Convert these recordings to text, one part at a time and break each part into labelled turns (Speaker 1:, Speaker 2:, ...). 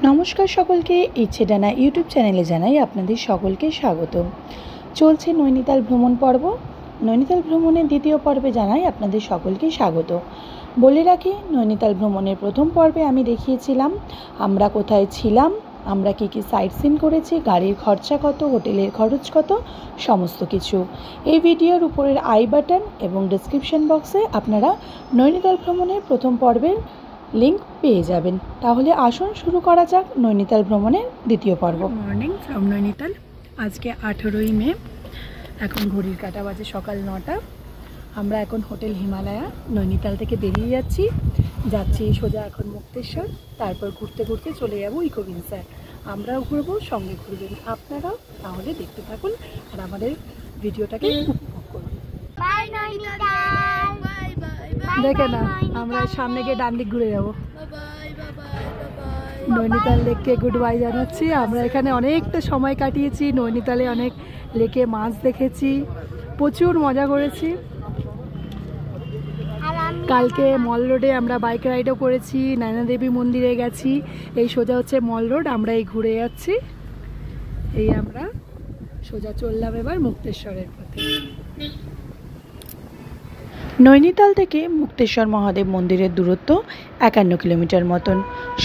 Speaker 1: নমস্কার সকলকে, ইচ্ছে ডানা ইউটিউব চ্যানেলে জানাই আপনাদের সকলকে স্বাগত। চলছে নৈনিতাল ভ্রমণ পর্ব। নৈনিতাল ভ্রমণের দ্বিতীয় পর্বে জানাই আপনাদের সকলকে স্বাগত। বলে রাখি, নৈনিতাল ভ্রমণের প্রথম পর্বে আমি দেখিয়েছিলাম আমরা কোথায় ছিলাম, আমরা কী কী সাইট সিন করেছি, গাড়ির খরচা কত, হোটেলের খরচ কত, সমস্ত কিছু। এই ভিডিওর উপরের আই বাটন এবং ডেসক্রিপশন বক্সে আপনারা নৈনিতাল ভ্রমণের প্রথম পর্বের লিঙ্ক পেয়ে যাবেন। তাহলে আসুন শুরু করা যাক নৈনিতাল ভ্রমণের দ্বিতীয় পর্ব। Morning from Nainital. আজকে 18ই মে, এখন ঘড়ির কাঁটা বাজে সকাল 9টা। আমরা এখন হোটেল হিমালয়া নৈনিতাল থেকে বেরিয়ে যাচ্ছি সোজা এখন মুক্তেশ্বর, তারপর ঘুরতে ঘুরতে চলে যাব ইকোভিন্সার। আমরাও ঘুরবো, সঙ্গে ঘুরবেন আপনারাও। তাহলে দেখতে থাকুন আর আমাদের ভিডিওটাকে উপভোগ করুন। দেখে না, আমরা সামনে গিয়ে ডান দিক ঘুরে যাবো। নৈনিতাল লেককে গুড বাই জানাচ্ছি। আমরা এখানে অনেকটা সময় কাটিয়েছি, নৈনিতালে অনেক লেকে মাছ দেখেছি, প্রচুর মজা করেছি। কালকে মল রোডে আমরা বাইক রাইডও করেছি, নয়না দেবী মন্দিরে গেছি। এই সোজা হচ্ছে মল রোড, আমরা এই ঘুরে যাচ্ছি। এই আমরা সোজা চললাম এবার মুক্তেশ্বরের পথে। নৈনিতাল থেকে মুক্তেশ্বর মহাদেব মন্দিরের দূরত্ব 51 কিলোমিটার মতন।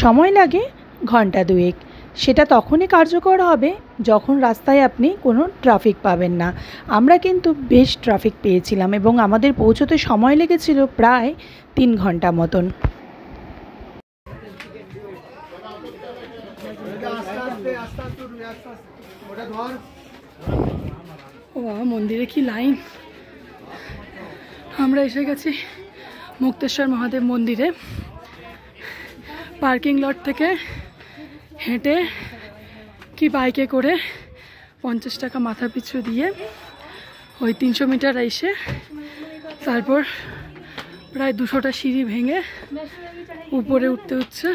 Speaker 1: সময় লাগে ঘন্টা দুয়েক। সেটা তখনই কার্যকর হবে যখন রাস্তায় আপনি কোনো ট্রাফিক পাবেন না। আমরা কিন্তু বেশ ট্রাফিক পেয়েছিলাম এবং আমাদের পৌঁছতে সময় লেগেছিল প্রায় 3 ঘন্টা মতন। মন্দিরে কি লাইন! আমরা এসে গেছি মুক্তেশ্বর মহাদেব মন্দিরে। পার্কিং লট থেকে হেঁটে কি বাইকে করে 50 টাকা মাথা পিছু দিয়ে ওই 300 মিটার এসে তারপর প্রায় 200টা সিঁড়ি ভেঙে উপরে উঠতে হচ্ছে।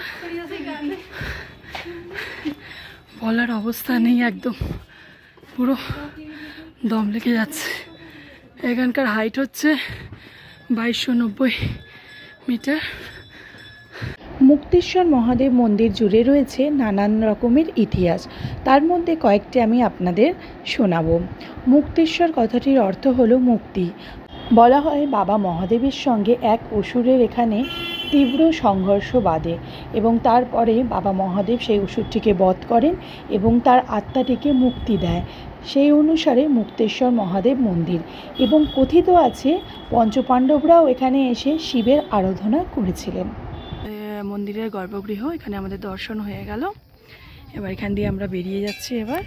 Speaker 1: বলার অবস্থা নেই, একদম পুরো দম লেগে যাচ্ছে। এখানকার হাইট হচ্ছে 2290 মিটার। মুক্তেশ্বর মহাদেব মন্দির জুড়ে রয়েছে নানান রকমের ইতিহাস, তার মধ্যে কয়েকটি আমি আপনাদের শোনাবো। মুক্তেশ্বর কথাটির অর্থ হলো মুক্তি। বলা হয় বাবা মহাদেবের সঙ্গে এক অসুরের এখানে তীব্র সংঘর্ষ বাধে এবং তারপরে বাবা মহাদেব সেই অসুরটিকে বধ করেন এবং তার আত্মাটিকে মুক্তি দেয়। সেই অনুসারে মুক্তেশ্বর মহাদেব মন্দির। এবং কথিত আছে পঞ্চপাণ্ডবরাও এখানে এসে শিবের আরাধনা করেছিলেন। মন্দিরের গর্ভগৃহ, এখানে আমাদের দর্শন হয়ে গেল। এবার এখান দিয়ে আমরা বেরিয়ে যাচ্ছি। এবার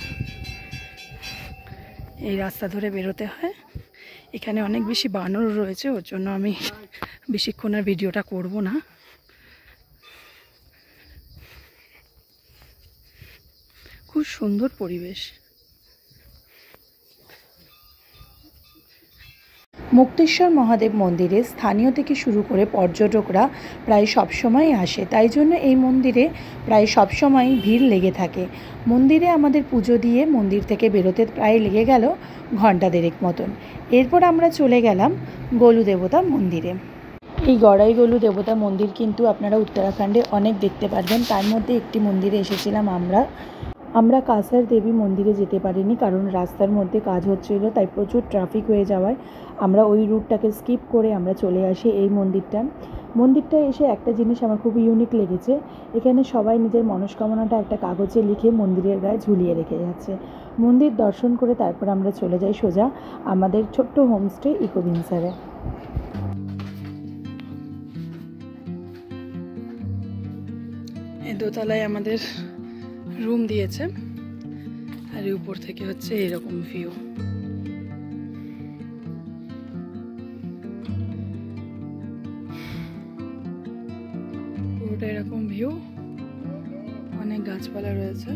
Speaker 1: এই রাস্তা ধরে বেরোতে হয়। এখানে অনেক বেশি বানর রয়েছে, ওর জন্য আমি বেশিক্ষণের ভিডিওটা করব না। খুব সুন্দর পরিবেশ। মুক্তেশ্বর মহাদেব মন্দিরে স্থানীয় থেকে শুরু করে পর্যটকরা প্রায় সবসময় আসে, তাই জন্য এই মন্দিরে প্রায় সবসময় ভিড় লেগে থাকে। মন্দিরে আমাদের পুজো দিয়ে মন্দির থেকে বেরোতে প্রায় লেগে গেল ঘন্টা দেড়েক মতন। এরপর আমরা চলে গেলাম গোলু দেবতা মন্দিরে। এই গড়াই গোলু দেবতা মন্দির কিন্তু আপনারা উত্তরাখণ্ডে অনেক দেখতে পারবেন। তার মধ্যে একটি মন্দিরে এসেছিলাম আমরা কাসার দেবী মন্দিরে যেতে পারিনি, কারণ রাস্তার মধ্যে কাজ হচ্ছিল, তাই প্রচুর ট্রাফিক হয়ে যাওয়ায় আমরা ওই রুটটাকে স্কিপ করে আমরা চলে আসি এই মন্দিরটা এসে একটা জিনিস আমার খুব ইউনিক লেগেছে। এখানে সবাই নিজের মনস্কামনাটা একটা কাগজে লিখে মন্দিরের গায়ে ঝুলিয়ে রেখে যাচ্ছে। মন্দির দর্শন করে তারপর আমরা চলে যাই সোজা আমাদের ছোট্ট হোমস্টে ইকোভিন্সারে। এই দোতলায় আমাদের রুম দিয়েছে, আর উপর থেকে হচ্ছে এরকম ভিউ। পুরোটা এরকম ভিউ, অনেক গাছপালা রয়েছে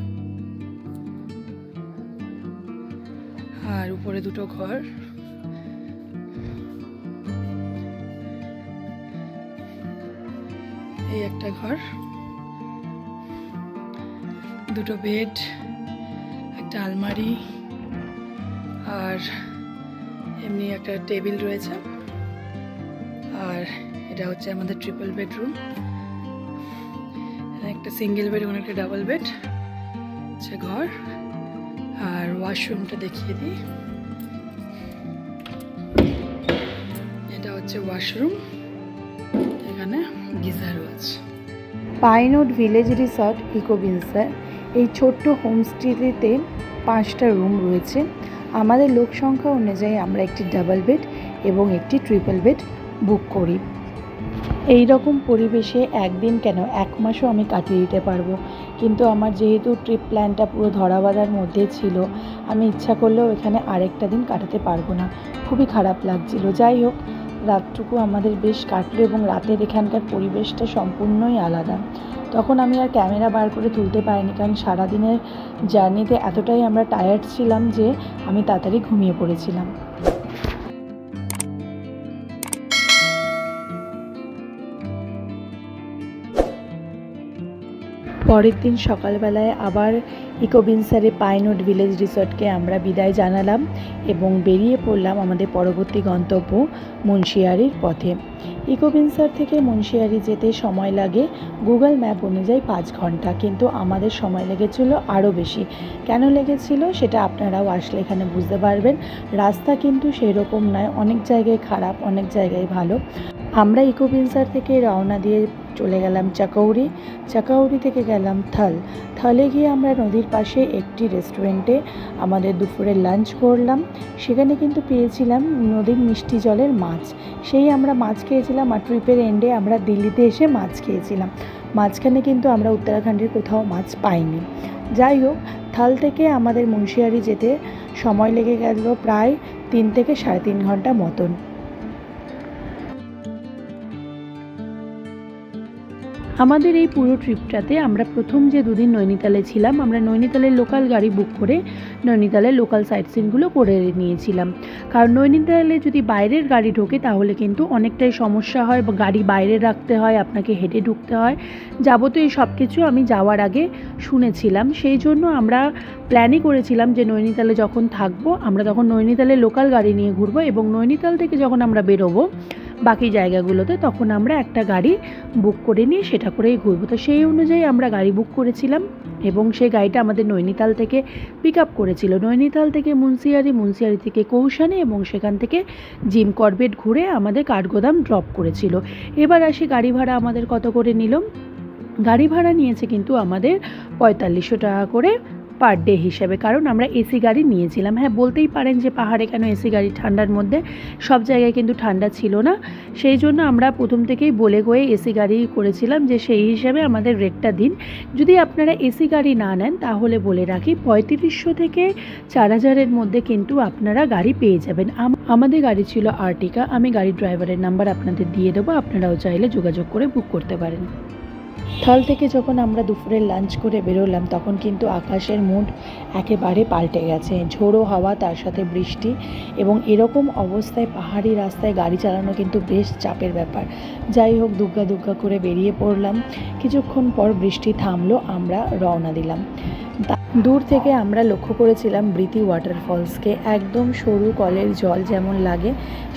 Speaker 1: আর উপরে দুটো ঘর। এই একটা ঘর, দুটো বেড, একটা আলমারি আর এমনি একটা টেবিল রয়েছে। আর এটা হচ্ছে আমাদের ট্রিপল বেডরুম। একটা সিঙ্গেল বেড, ওখানে একটা ডাবল বেড, আচ্ছা ঘর। আর ওয়াশরুমটা দেখিয়ে দিই, এটা হচ্ছে ওয়াশরুম, এখানে গিজারও আছে। পাইনউড ভিলেজ রিসর্ট ইকোভিন্সার এই ছোট্ট হোমস্টেতে 5টা রুম রয়েছে। আমাদের লোক সংখ্যা অনুযায়ী আমরা একটি ডাবল বেড এবং একটি ট্রিপল বেড বুক করি। এই রকম পরিবেশে একদিন কেন 1 মাসও আমি কাটিয়ে দিতে পারবো, কিন্তু আমার যেহেতু ট্রিপ প্ল্যানটা পুরো ধরা বাঁধার মধ্যে ছিল, আমি ইচ্ছা করলেও এখানে আরেকটা দিন কাটাতে পারবো না। খুবই খারাপ লাগছিল। যাই হোক, রাতটুকু আমাদের বেশ কাটলো এবং রাতের এখানকার পরিবেশটা সম্পূর্ণই আলাদা। তখন আমি আর ক্যামেরা বার করে তুলতে পারিনি, কারণ সারাদিনের জার্নিতে এতটাই আমরা টায়ার্ড ছিলাম যে আমি তাড়াতাড়ি ঘুমিয়ে পড়েছিলাম। পরের দিন সকালবেলায় আবার ইকোভিন্সারে পাইনউড ভিলেজ রিসর্টকে আমরা বিদায় জানালাম এবং বেরিয়ে পড়লাম আমাদের পরবর্তী গন্তব্য মুন্সিয়ারির পথে। ইকোভিন্সার থেকে মুন্সিয়ারি যেতে সময় লাগে গুগল ম্যাপ অনুযায়ী 5 ঘন্টা, কিন্তু আমাদের সময় লেগেছিল আরও বেশি। কেন লেগেছিল সেটা আপনারাও আসলে এখানে বুঝতে পারবেন। রাস্তা কিন্তু সেরকম নয়, অনেক জায়গায় খারাপ, অনেক জায়গায় ভালো। আমরা ইকোভিন্সার থেকে রওনা দিয়ে চলে গেলাম চাকৌরি, চাকৌরি থেকে গেলাম থলে গিয়ে আমরা নদীর পাশে একটি রেস্টুরেন্টে আমাদের দুপুরের লাঞ্চ করলাম। সেখানে কিন্তু পেয়েছিলাম নদীর মিষ্টি জলের মাছ, সেই আমরা মাছ খেয়েছিলাম। আর ট্রিপের এন্ডে আমরা দিল্লিতে এসে মাছ খেয়েছিলাম। মাঝখানে কিন্তু আমরা উত্তরাখণ্ডের কোথাও মাছ পাইনি। যাই হোক, থাল থেকে আমাদের মুন্সিয়ারি যেতে সময় লেগে গেল প্রায় 3 থেকে 3.5 ঘন্টা মতন। আমাদের এই পুরো ট্রিপটাতে আমরা প্রথম যে 2 দিন নৈনিতালে ছিলাম, আমরা নৈনিতালের লোকাল গাড়ি বুক করে নৈনিতালের লোকাল সাইট সিনগুলো করে নিয়েছিলাম। কারণ নৈনিতালে যদি বাইরের গাড়ি ঢোকে তাহলে কিন্তু অনেকটাই সমস্যা হয়, বা গাড়ি বাইরে রাখতে হয়, আপনাকে হেঁটে ঢুকতে হয়। যাবতীয় এই সব কিছু আমি যাওয়ার আগে শুনেছিলাম, সেই জন্য আমরা প্ল্যানই করেছিলাম যে নৈনিতালে যখন থাকবো আমরা তখন নৈনিতালের লোকাল গাড়ি নিয়ে ঘুরবো, এবং নৈনিতাল থেকে যখন আমরা বেরোবো বাকি জায়গাগুলোতে তখন আমরা একটা গাড়ি বুক করে নিয়ে সেটা করেই ঘুরবো। তো সেই অনুযায়ী আমরা গাড়ি বুক করেছিলাম এবং সেই গাড়িটা আমাদের নৈনিতাল থেকে পিক আপ করেছিল। নৈনিতাল থেকে মুন্সিয়ারি, মুন্সিয়ারি থেকে কৌশানি এবং সেখান থেকে জিম করবেট ঘুরে আমাদের কাঠগোদাম ড্রপ করেছিল। এবার আসি গাড়ি ভাড়া আমাদের কত করে নিল। গাড়ি ভাড়া নিয়েছে কিন্তু আমাদের 4500 টাকা করে পার ডে হিসেবে, কারণ আমরা এসি গাড়ি নিয়েছিলাম। হ্যাঁ, বলতেই পারেন যে পাহাড়ে কেন এসি গাড়ি, ঠান্ডার মধ্যে সব জায়গায় কিন্তু ঠান্ডা ছিল না, সেই জন্য আমরা প্রথম থেকেই বলে গিয়ে এসি গাড়ি করেছিলাম যে সেই হিসাবে আমাদের রেটটা দিন। যদি আপনারা এসি গাড়ি না নেন তাহলে বলে রাখি 3500 থেকে 4000-এর মধ্যে কিন্তু আপনারা গাড়ি পেয়ে যাবেন। আমাদের গাড়ি ছিল আর্টিকা, আমি গাড়ির ড্রাইভারের নাম্বার আপনাদের দিয়ে দেবো, আপনারাও চাইলে যোগাযোগ করে বুক করতে পারেন। থাল থেকে যখন আমরা দুপুরের লাঞ্চ করে বেরোলাম তখন কিন্তু আকাশের মুড একেবারে পাল্টে গেছে। ঝোড়ো হাওয়া, তার সাথে বৃষ্টি, এবং এরকম অবস্থায় পাহাড়ি রাস্তায় গাড়ি চালানো কিন্তু বেশ চাপের ব্যাপার। যাই হোক, দুগ্গা দুগ্গা করে বেরিয়ে পড়লাম। কিছুক্ষণ পর বৃষ্টি থামলো, আমরা রওনা দিলাম। দূর থেকে আমরা লক্ষ্য করেছিলাম ব্রিতি ওয়াটারফলসকে। একদম সরু কলের জল যেমন লাগে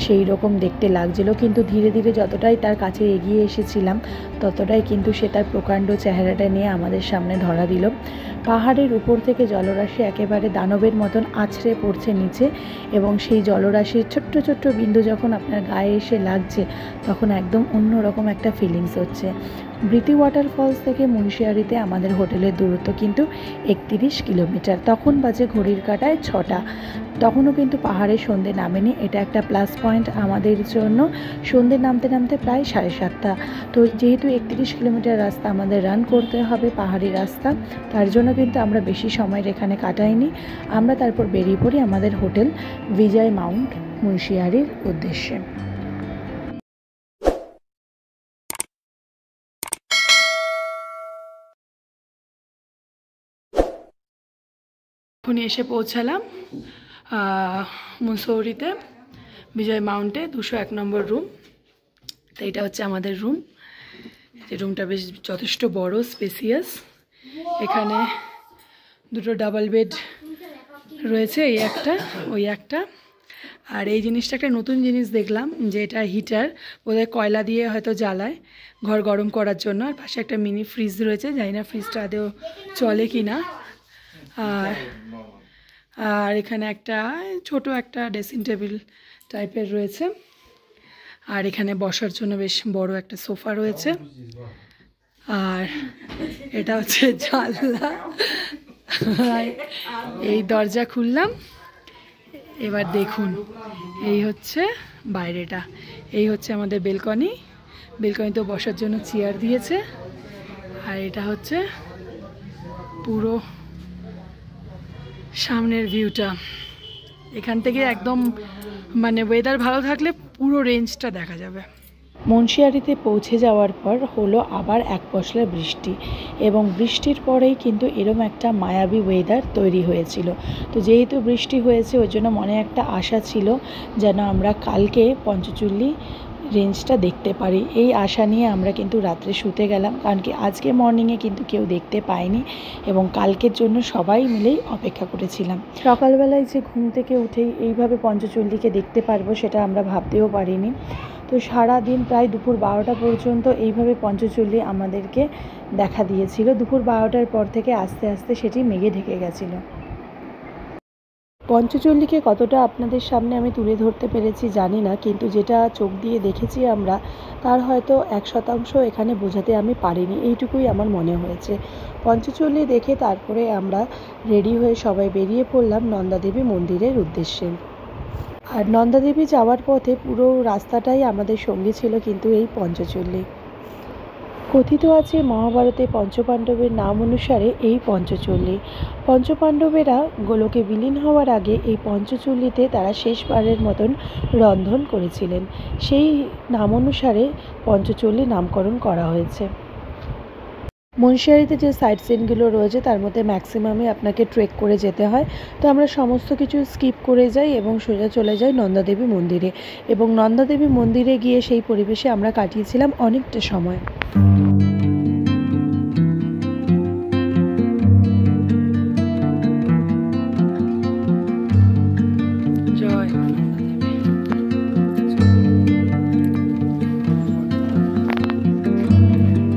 Speaker 1: সেই রকম দেখতে লাগছিল, কিন্তু ধীরে ধীরে যতটাই তার কাছে এগিয়ে এসেছিলাম ততটাই কিন্তু সে তার প্রকাণ্ড চেহারাটা নিয়ে আমাদের সামনে ধরা দিল। পাহাড়ের উপর থেকে জলরাশি একেবারে দানবের মতন আছড়ে পড়ছে নিচে, এবং সেই জলরাশির ছোট্ট ছোট্ট বিন্দু যখন আপনার গায়ে এসে লাগছে তখন একদম অন্যরকম একটা ফিলিংস হচ্ছে। ব্রিতি ওয়াটারফলস থেকে মুন্সিয়ারিতে আমাদের হোটেলের দূরত্ব কিন্তু 31 কিলোমিটার। তখন বাজে ঘড়ির কাঁটায় 6টা। তখনও কিন্তু পাহাড়ের সন্ধে নামেনি, এটা একটা প্লাস পয়েন্ট আমাদের জন্য। সন্ধে নামতে নামতে প্রায় 7:30। তো যেহেতু 31 কিলোমিটার রাস্তা আমাদের রান করতে হবে, পাহাড়ি রাস্তা, তার জন্য কিন্তু আমরা বেশি সময় এখানে কাটাইনি। আমরা তারপর বেরিয়ে পড়ি আমাদের হোটেল বিজয় মাউন্ট মুন্সিয়ারির উদ্দেশ্যে। এখনই এসে পৌঁছালাম মুন্সৌরিতে, বিজয় মাউন্টে 201 নম্বর রুম। তো এটা হচ্ছে আমাদের রুম। এই রুমটা বেশ যথেষ্ট বড়, স্পেসিয়াস। এখানে 2টো ডাবল বেড রয়েছে, এই একটা ওই একটা, আর এই জিনিসটা একটা নতুন জিনিস দেখলাম, যে এটা হিটার, বোধহয় কয়লা দিয়ে হয়তো জ্বালায় ঘর গরম করার জন্য। আর পাশে একটা মিনি ফ্রিজ রয়েছে, জানি না ফ্রিজটা আদেও চলে কি না। আর এখানে একটা ছোট একটা ড্রেসিং টেবিল টাইপের রয়েছে। আর এখানে বসার জন্য বেশ বড় একটা সোফা রয়েছে। আর এটা হচ্ছে জানলা। এই দরজা খুললাম, এবার দেখুন এই হচ্ছে বাইরেটা, এই হচ্ছে আমাদের বেলকনি। বেলকনিতে বসার জন্য চেয়ার দিয়েছে। আর এটা হচ্ছে পুরো সামনের ভিউটা। এখান থেকে একদম মানে ওয়েদার ভালো থাকলে পুরো রেঞ্জটা দেখা যাবে। মুন্সিয়ারিতে পৌঁছে যাওয়ার পর হলো আবার এক পশলা বৃষ্টি, এবং বৃষ্টির পরেই কিন্তু এরম একটা মায়াবী ওয়েদার তৈরি হয়েছিল। তো যেহেতু বৃষ্টি হয়েছে ওই জন্য মনে একটা আশা ছিল যেন আমরা কালকে পঞ্চচুল্লি রেঞ্জটা দেখতে পারি। এই আশা নিয়ে আমরা কিন্তু রাত্রে শুতে গেলাম, কারণ কি আজকে মর্নিংয়ে কিন্তু কেউ দেখতে পায়নি এবং কালকের জন্য সবাই মিলেই অপেক্ষা করেছিলাম। সকালবেলায় যে ঘুম থেকে উঠেই এইভাবে পঞ্চচুল্লিকে দেখতে পারবো সেটা আমরা ভাবতেও পারিনি। তো সারাদিন প্রায় দুপুর 12টা পর্যন্ত এইভাবে পঞ্চচুল্লি আমাদেরকে দেখা দিয়েছিল। দুপুর 12টার পর থেকে আস্তে আস্তে সেটি মেঘে ঢেকে গেছিলো। পঞ্চচল্লিকে কতটা আপনাদের সামনে আমি তুলে ধরতে পেরেছি জানি না, কিন্তু যেটা চোখ দিয়ে দেখেছি আমরা তার হয়তো 1% এখানে বোঝাতে আমি পারিনি, এইটুকুই আমার মনে হয়েছে। পঞ্চচল্লি দেখে তারপরে আমরা রেডি হয়ে সবাই বেরিয়ে পড়লাম নন্দাদেবী মন্দিরের উদ্দেশ্যে। আর নন্দাদেবী যাওয়ার পথে পুরো রাস্তাটাই আমাদের সঙ্গী ছিল কিন্তু এই পঞ্চচল্লি। কথিত আছে মহাভারতে পঞ্চপাণ্ডবের নাম অনুসারে এই পঞ্চচল্লি। পঞ্চপাণ্ডবেরা গোলকে বিলীন হওয়ার আগে এই পঞ্চচল্লিতে তারা শেষবারের মতন রন্ধন করেছিলেন, সেই নাম অনুসারে পঞ্চচল্লি নামকরণ করা হয়েছে। মুন্সিয়ারিতে যে সাইট সিনগুলো রয়েছে তার মধ্যে ম্যাক্সিমামই আপনাকে ট্রেক করে যেতে হয়। তো আমরা সমস্ত কিছু স্কিপ করে যাই এবং সোজা চলে যাই নন্দাদেবী মন্দিরে, এবং নন্দাদেবী মন্দিরে গিয়ে সেই পরিবেশে আমরা কাটিয়েছিলাম অনেকটা সময়।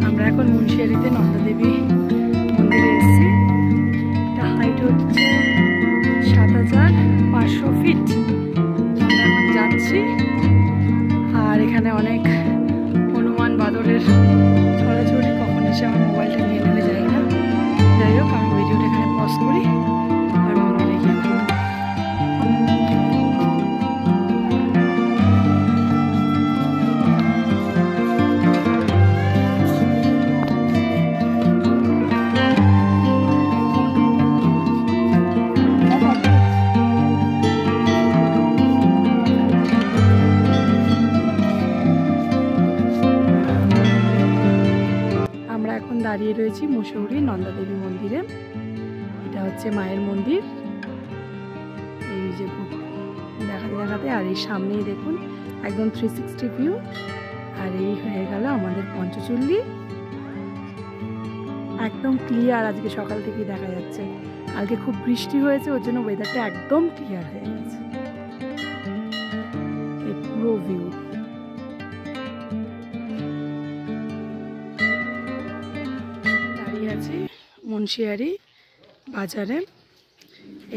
Speaker 1: আমরা এখন মুন্সিয়ারিতে নন্দাদেবী মন্দিরে এসেছি। এটা হাইট হচ্ছে 7500 ফিট। আমরা এখন যাচ্ছি। আর এখানে অনেক হনুমান বাদরের ছড়াছড়ি, কখন এসে আমার মোবাইলটা নিয়ে নেবে যাই না। যাই হোক, আমি ভিডিওটা এখানে পজ করি আর মন্দিরে গিয়ে দাঁড়িয়ে রয়েছি মুসৌরি নন্দাদেবী মন্দিরে। এটা হচ্ছে মায়ের মন্দির, এই যে দেখাতে দেখাতে। আর এই সামনেই দেখুন একদম 360 ভিউ। আর এই হয়ে গেল আমাদের পঞ্চচল্লি, একদম ক্লিয়ার। আজকে সকাল থেকেই দেখা যাচ্ছে, কালকে খুব বৃষ্টি হয়েছে ওর জন্য ওয়েদারটা একদম ক্লিয়ার হয়ে গেছে। এই পুরো ভিউ। আছি মুন্সিয়ারি বাজারে,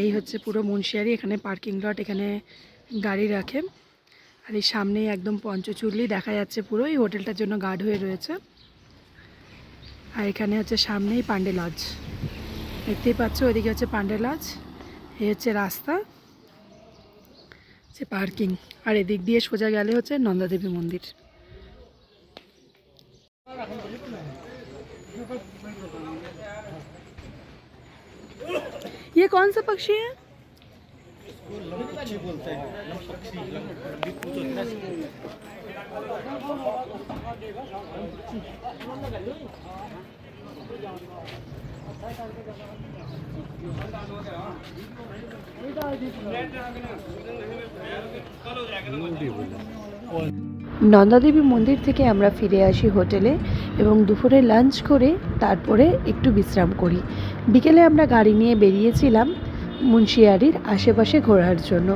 Speaker 1: এই হচ্ছে পুরো মুন্সিয়ারি। এখানে পার্কিং লট, এখানে গাড়ি রাখে। আর এই সামনেই একদম পঞ্চচুল্লি দেখা যাচ্ছে পুরো। এই হোটেলটার জন্য গার্ড হয়ে রয়েছে। আর এখানে হচ্ছে সামনেই পান্ডে লজ, দেখতেই পাচ্ছ। ওইদিকে হচ্ছে পান্ডে লজ, এই হচ্ছে রাস্তা, হচ্ছে পার্কিং। আর এদিক দিয়ে সোজা গেলে হচ্ছে নন্দাদেবী মন্দির। ये कौन सा पक्षी है? लंपक्षी बोलते हैं। নন্দাদেবী মন্দির থেকে আমরা ফিরে আসি হোটেলে এবং দুপুরে লাঞ্চ করে তারপরে একটু বিশ্রাম করি। বিকেলে আমরা গাড়ি নিয়ে বেরিয়েছিলাম মুন্সিয়ারির আশেপাশে ঘোরার জন্য,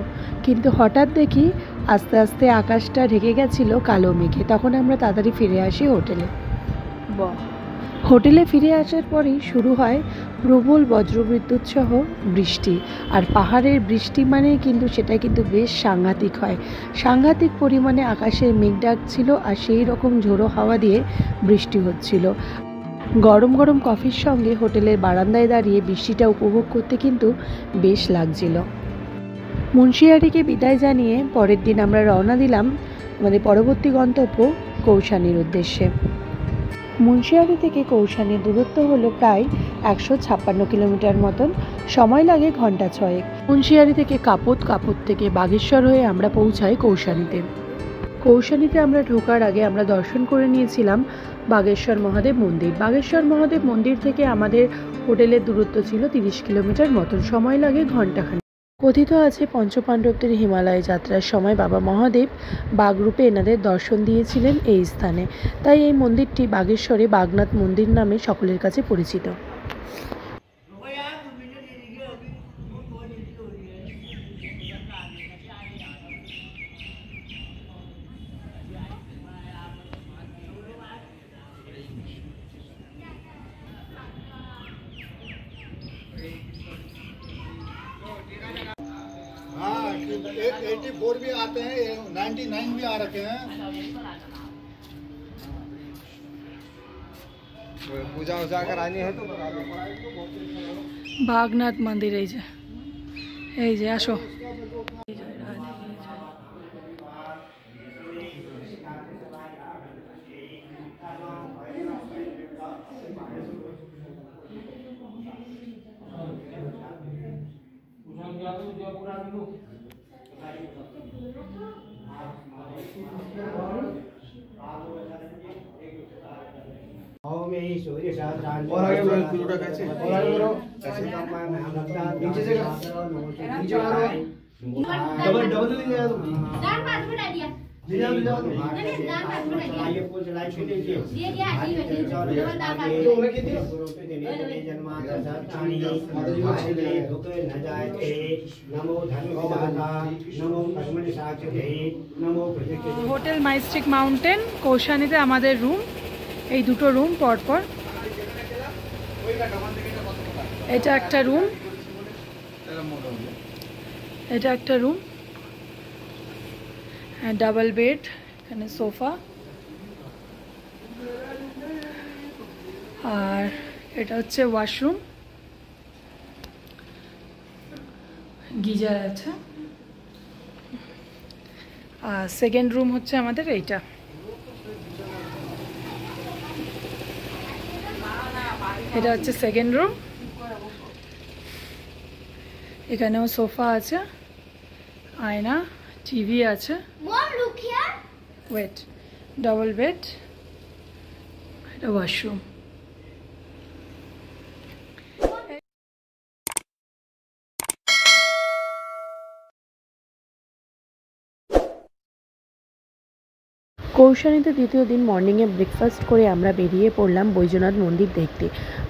Speaker 1: কিন্তু হঠাৎ দেখি আস্তে আস্তে আকাশটা ঢেকে গেছিলো কালো মেঘে। তখন আমরা তাড়াতাড়ি ফিরে আসি হোটেলে। হোটেলে ফিরে আসার পরেই শুরু হয় প্রবল বজ্রবিদ্যুৎ সহ বৃষ্টি। আর পাহাড়ের বৃষ্টি মানে কিন্তু সেটা কিন্তু বেশ সাংঘাতিক হয়, সাংঘাতিক পরিমাণে আকাশের মেঘ ডাকছিল আর সেই রকম ঝোড়ো হাওয়া দিয়ে বৃষ্টি হচ্ছিল। গরম গরম কফির সঙ্গে হোটেলের বারান্দায় দাঁড়িয়ে বৃষ্টিটা উপভোগ করতে কিন্তু বেশ লাগছিল। মুন্সিয়ারিকে বিদায় জানিয়ে পরের দিন আমরা রওনা দিলাম আমাদের পরবর্তী গন্তব্য কৌশানির উদ্দেশ্যে। মুন্সিয়ারি থেকে কৌশানির দূরত্ব হলো প্রায় 156 কিলোমিটার মতন, সময় লাগে ঘন্টা 6। মুন্সিয়ারি থেকে কাপত, কাপত থেকে বাগেশ্বর হয়ে আমরা পৌঁছাই কৌশানিতে। কৌশানিতে আমরা ঢোকার আগে আমরা দর্শন করে নিয়েছিলাম বাগেশ্বর মহাদেব মন্দির। বাগেশ্বর মহাদেব মন্দির থেকে আমাদের হোটেলের দূরত্ব ছিল 30 কিলোমিটার মতন, সময় লাগে ঘণ্টাখানেক। কথিত আছে পঞ্চপাণ্ডবদের হিমালয় যাত্রার সময় বাবা মহাদেব বাঘরূপে এনাদের দর্শন দিয়েছিলেন এই স্থানে, তাই এই মন্দিরটি বাগেশ্বরে বাগনাথ মন্দির নামে সকলের কাছে পরিচিত।
Speaker 2: हाँ 84 भी आते हैं, 99 भी आ रखे हैं। पूजा उजा करानी है तो बता दो।
Speaker 1: बागनाथ मंदिर এই যে আসো।
Speaker 2: और आगे बढ़ो, कुलूटा कैसे? और आगे बढ़ो, कैसे? नीचे से नीचे करो, डबल डबल ले जाओ तुम।
Speaker 3: दान बात में डाल दिया।
Speaker 2: ले जाओ ले जाओ।
Speaker 3: नहीं दान बात में डाल दिया। ये पूछ लाइट छूट गई। ये क्या ये बैठी डबल दान बात
Speaker 2: तो
Speaker 3: में।
Speaker 2: उन्हें कितनी?
Speaker 3: जन्मांतर साक्षाणि आदिदेव दुखे न जायते नमो धर्मविदाता नमो कर्मणि साक्षते नमो प्रत्यक्षते।
Speaker 1: হোটেল মাইস্টিক মাউন্টেন কৌশানিতে আমাদের রুম, এই দুটো রুম পরপর। এটা একটা রুম, এটা একটা রুম, ডাবল বেড, এখানে সোফা, আর এটা হচ্ছে ওয়াশরুম, গিজার আছে। আর সেকেন্ড রুম হচ্ছে আমাদের এইটা। এটা হচ্ছে সেকেন্ড রুম, এখানেও সোফা আছে, আয়না, টিভি আছে, ওয়েট, ডাবল বেড, এটা ওয়াশরুম। কৌশানিতে দ্বিতীয় দিন মর্নিংয়ে ব্রেকফাস্ট করে আমরা বেরিয়ে পড়লাম বৈদ্যনাথ মন্দির দেখতে।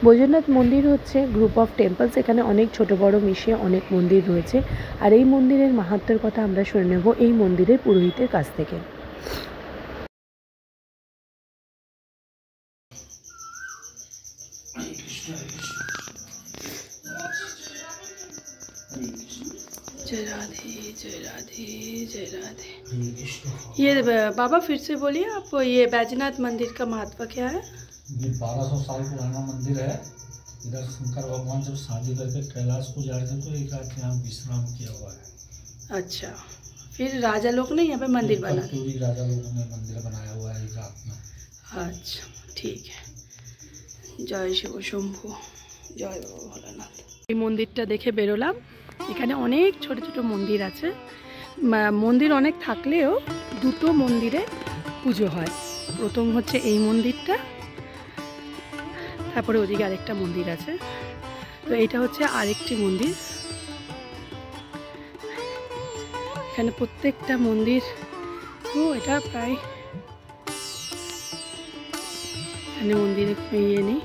Speaker 1: বৈদ্যনাথ মন্দির হচ্ছে গ্রুপ অফ টেম্পলস, এখানে অনেক ছোট বড় মিশিয়ে অনেক মন্দির রয়েছে। আর এই মন্দিরের মাহাত্ম্যের কথা আমরা শুনে নেব এই মন্দিরের পুরোহিতের কাছ থেকে। जय राधे जय राधे जय राधे। ये बाबा फिर से बोलिए आप, ये बैजनाथ मंदिर का महत्व क्या है?
Speaker 4: ये 1200 साल पुराना मंदिर है। इधर शंकर भगवान जब शादी करके कैलाश को जा रहे थे तो एक रात यहाँ विश्राम किया हुआ है।
Speaker 1: अच्छा, फिर राजा लोग ने यहाँ पे मंदिर बना?
Speaker 4: राजा लोगों ने मंदिर बनाया हुआ है एक रात में।
Speaker 1: अच्छा ठीक है। জয় শিব শম্ভু, জয় বাবা ভোলানাথ। এই মন্দিরটা দেখে বেরোলাম। এখানে অনেক ছোট ছোট মন্দির আছে, মন্দির অনেক থাকলেও দুটো মন্দিরে পুজো হয়। প্রথম হচ্ছে এই মন্দিরটা, তারপরে ওদিকে আরেকটা মন্দির আছে। তো এটা হচ্ছে আরেকটি মন্দির। এখানে প্রত্যেকটা মন্দির, ও এটা প্রায় এখানে মন্দিরে ইয়ে নেই,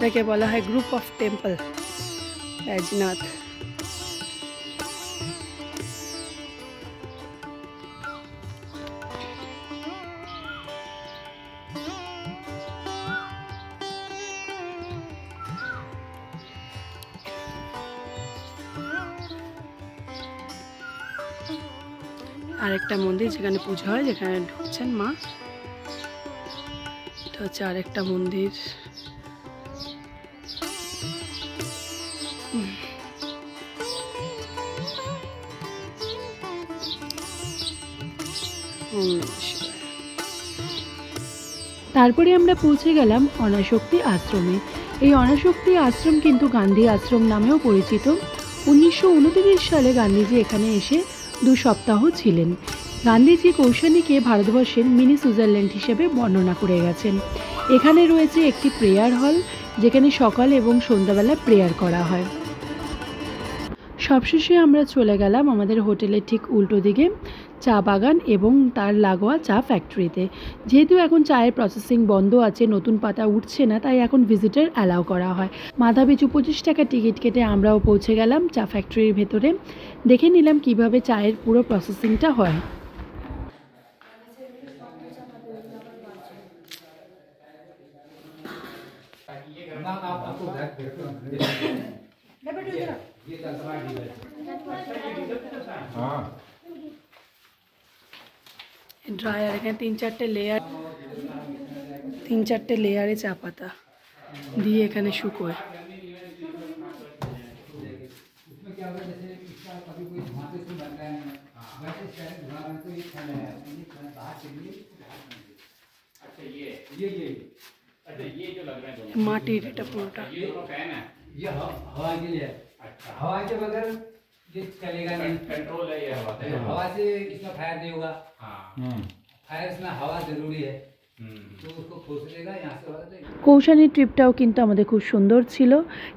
Speaker 1: এটাকে বলা হয় গ্রুপ অফ টেম্পল बैजनाथ। আরেকটা মন্দির যেখানে পূজা হয়, যেখানে ঢুকছেন মা। এটা হচ্ছে আরেকটা মন্দির। তারপরে আমরা পৌঁছে গেলাম অনাসক্তি আশ্রমে। এই অনাসক্তি আশ্রম কিন্তু গান্ধী আশ্রম নামেও পরিচিত। 1929 সালে গান্ধীজি এখানে এসে 2 সপ্তাহ ছিলেন। গান্ধীজি কৌশানীকে ভারতবর্ষের মিনি সুইজারল্যান্ড হিসেবে বর্ণনা করে গেছেন। এখানে রয়েছে একটি প্রেয়ার হল, যেখানে সকাল এবং সন্ধ্যাবেলা প্রেয়ার করা হয়। সবশেষে আমরা চলে গেলাম আমাদের হোটেলের ঠিক উল্টো দিকে চা বাগান এবং তার লাগোয়া চা ফ্যাক্টরিতে। যেহেতু এখন চায়ের প্রসেসিং বন্ধ আছে, নতুন পাতা উঠছে না, তাই এখন ভিজিটার অ্যালাউ করা হয়। মাথাপিছু 25 টাকা টিকিট কেটে আমরাও পৌঁছে গেলাম চা ফ্যাক্টরির ভেতরে। দেখে নিলাম কিভাবে চায়ের পুরো প্রসেসিংটা হয়। ड्रायर এখানে 3-4টে লেয়ারে চা পাতা দিয়ে এখানে শুকোয়। মাটির এটা পুরোটা।
Speaker 5: ये हवा के लिए, हवा के बगैर ये चलेगा नहीं। कंट्रोल है ये हवा से इसमें फायर नहीं होगा। फायर इसमें हवा जरूरी है, तो उसको खोस लेगा यहाँ से।
Speaker 1: কৌশানীর ট্রিপটাও কিন্তু আমাদের খুব সুন্দর ছিল,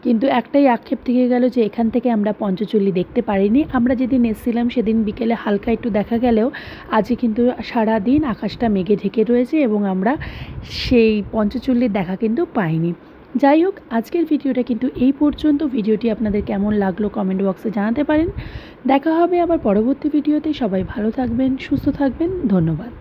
Speaker 1: কিন্তু একটাই আক্ষেপ থেকে গেল যে এখান থেকে আমরা পঞ্চচল্লি দেখতে পারিনি। আমরা যেদিন এসেছিলাম সেদিন বিকেলে হালকা একটু দেখা গেলেও আজকে কিন্তু সারা দিন আকাশটা মেঘে ঢেকে রয়েছে এবং আমরা সেই পঞ্চচল্লির দেখা কিন্তু পাইনি। যাই হোক, আজকের ভিডিওটা কিন্তু এই পর্যন্ত। ভিডিওটি আপনাদের কেমন লাগলো কমেন্ট বক্সে জানাতে পারেন। দেখা হবে আবার পরবর্তী ভিডিওতে। সবাই ভালো থাকবেন, সুস্থ থাকবেন। ধন্যবাদ।